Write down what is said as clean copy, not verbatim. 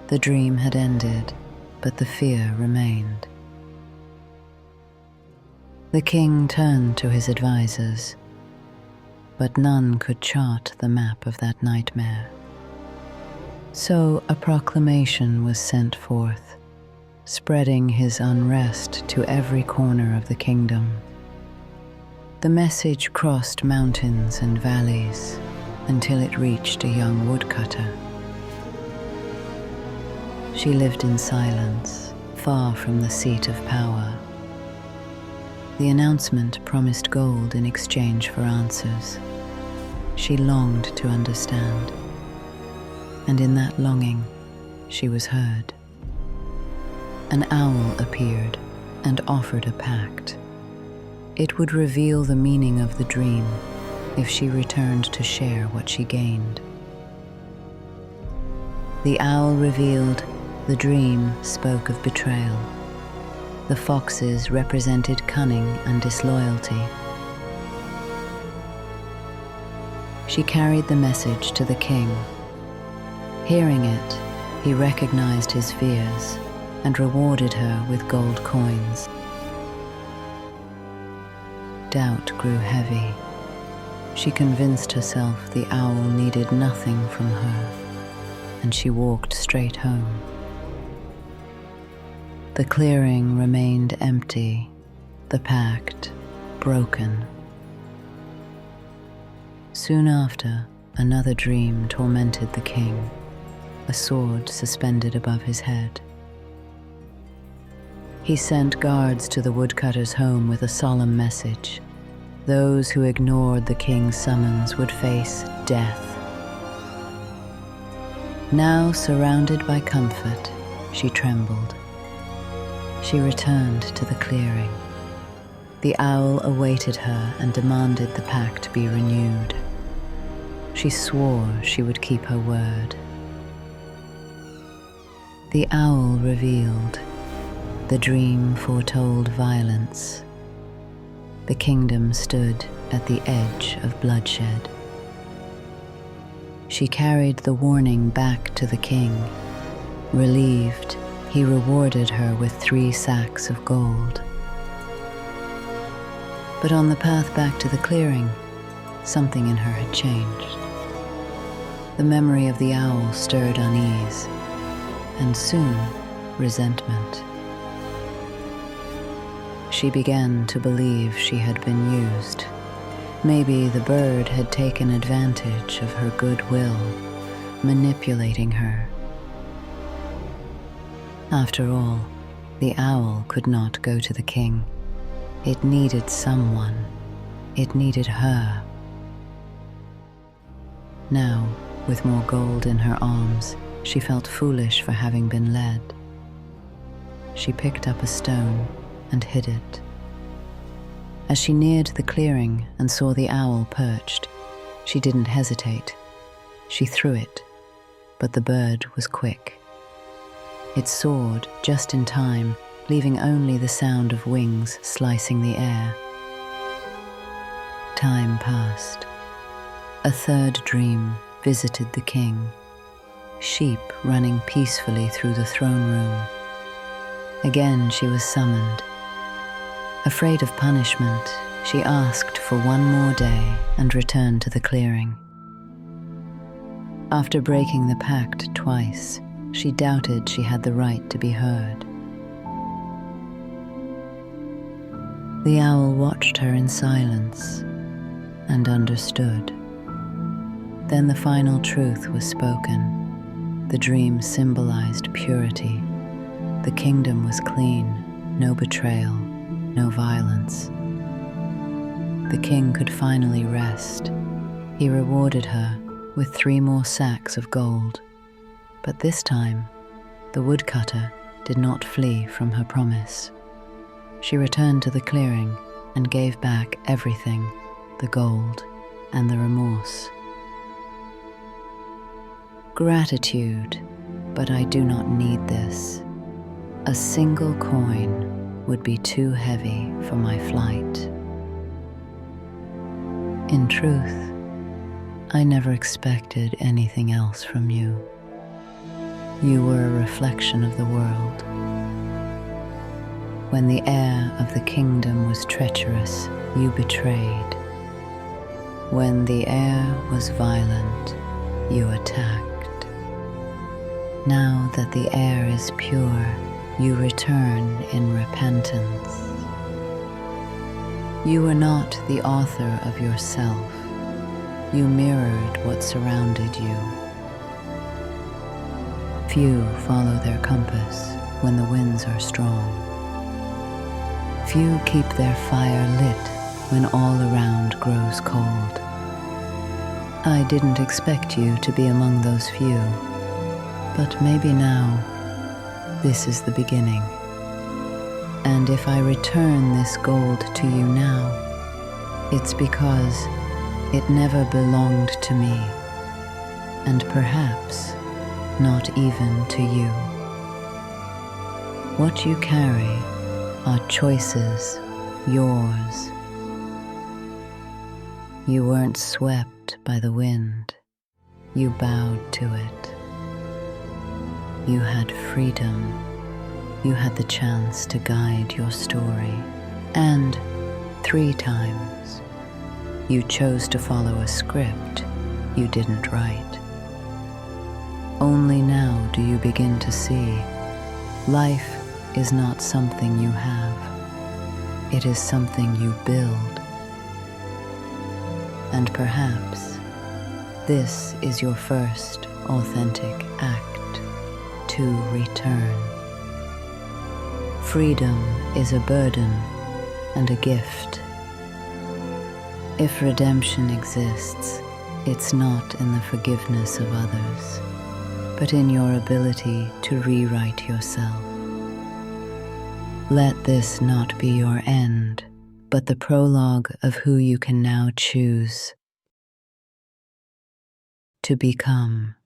The dream had ended, but the fear remained. The king turned to his advisors, but none could chart the map of that nightmare. So a proclamation was sent forth, spreading his unrest to every corner of the kingdom. The message crossed mountains and valleys until it reached a young woodcutter. She lived in silence, far from the seat of power. The announcement promised gold in exchange for answers. She longed to understand, and in that longing, she was heard. An owl appeared and offered a pact. It would reveal the meaning of the dream if she returned to share what she gained. The owl revealed the dream spoke of betrayal. The foxes represented cunning and disloyalty. She carried the message to the king. Hearing it, he recognized his fears and rewarded her with gold coins. Doubt grew heavy. She convinced herself the owl needed nothing from her, and she walked straight home. The clearing remained empty, the pact broken. Soon after, another dream tormented the king, a sword suspended above his head. He sent guards to the woodcutter's home with a solemn message. Those who ignored the king's summons would face death. Now surrounded by comfort, she trembled. She returned to the clearing. The owl awaited her and demanded the pact be renewed. She swore she would keep her word. The owl revealed. The dream foretold violence. The kingdom stood at the edge of bloodshed. She carried the warning back to the king. Relieved, he rewarded her with 3 sacks of gold. But on the path back to the clearing, something in her had changed. The memory of the owl stirred unease, and soon resentment. She began to believe she had been used. Maybe the bird had taken advantage of her goodwill, manipulating her. After all, the owl could not go to the king. It needed someone. It needed her. Now, with more gold in her arms, she felt foolish for having been led. She picked up a stone and hid it. As she neared the clearing and saw the owl perched, she didn't hesitate. She threw it, but the bird was quick. It soared just in time, leaving only the sound of wings slicing the air. Time passed. A third dream visited the king. Sheep running peacefully through the throne room. Again she was summoned. Afraid of punishment, she asked for one more day and returned to the clearing. After breaking the pact twice, she doubted she had the right to be heard. The owl watched her in silence and understood. Then the final truth was spoken. The dream symbolized purity. The kingdom was clean, no betrayal, no violence. The king could finally rest. He rewarded her with 3 more sacks of gold. But this time, the woodcutter did not flee from her promise. She returned to the clearing and gave back everything, the gold and the remorse. Gratitude, but I do not need this. A single coin would be too heavy for my flight. In truth, I never expected anything else from you. You were a reflection of the world. When the heir of the kingdom was treacherous, you betrayed. When the heir was violent, you attacked. Now that the heir is pure, you return in repentance. You were not the author of yourself. You mirrored what surrounded you. Few follow their compass when the winds are strong. Few keep their fire lit when all around grows cold. I didn't expect you to be among those few, but maybe now this is the beginning. And if I return this gold to you now, it's because it never belonged to me, and perhaps not even to you. What you carry are choices, yours. You weren't swept by the wind. You bowed to it. You had freedom. You had the chance to guide your story. And 3 times, you chose to follow a script you didn't write. Only now do you begin to see life is not something you have. It is something you build. And perhaps this is your first authentic act to return. Freedom is a burden and a gift. If redemption exists, it's not in the forgiveness of others, but in your ability to rewrite yourself. Let this not be your end, but the prologue of who you can now choose to become.